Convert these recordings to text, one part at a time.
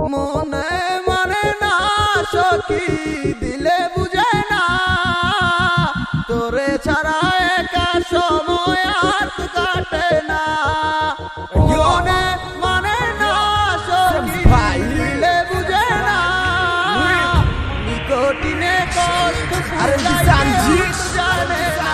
মনে মানে না সখী দিলে বুঝে না তোরে ছাড়া একা সময় আর কাটে না মনে মানে না সখী দিলে বুঝে না নিকটিনে কষ্ট আরে জানজি জানে না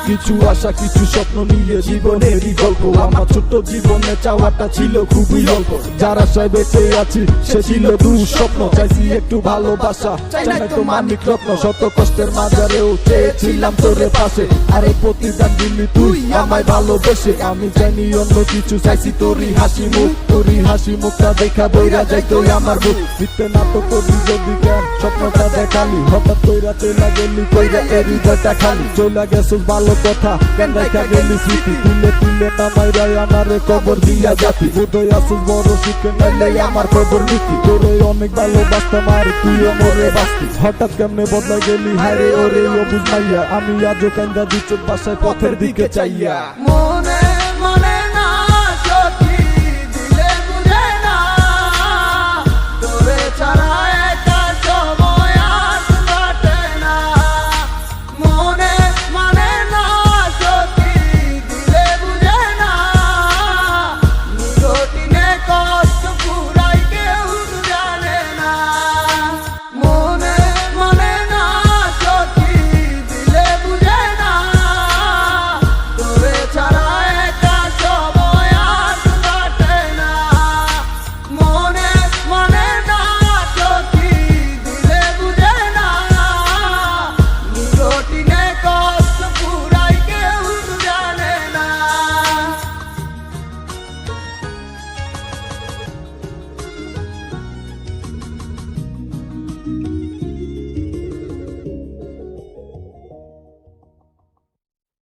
কিছু আশা কিছু স্বপ্ন নিয়ে জীবনেরই গল্প আমার ছোট্ট জীবনে চাওয়াটা ছিল খুবই অল্প যার আশায় বেঁচে আছি সে ছিল দুঃস্বপ্ন চাইছি একটু ভালোবাসা চাই না তো মানিক রত্ন শত কষ্টের মাঝারেও চেয়েছিলাম তোরে পাশে আরে প্রতিদান দিলি তুই আমায় ভালোবেসে আমি জানি অন্য কিছু চাইছি তোরই হাসি মুখটা দেখা বইরা যাই তুই আমার বুক মিথ্যে নাটক করবি যদি কেন স্বপ্নটা দেখালি হঠাৎ কইরা চলে গেলি কইরা এর হৃদয়টা খালি চলে গেছিস ভালো কথা কেন দেখা গেলি স্মৃতি তুলে তুলে নামাই রায় আমারে কবর দিয়া জাতি বোধহয় আসুস বড় সুখে নাইলে আমার খবর নীতি তোরে অনেক ভালোবাসতাম আর তুইও মরে বাঁচতি হঠাৎ কেমনে বদলাই গেলি হারে ওরে ও বুঝাইয়া আমি আজও কান্দা দিচ্ছ বাসায় পথের দিকে চাইয়া মনে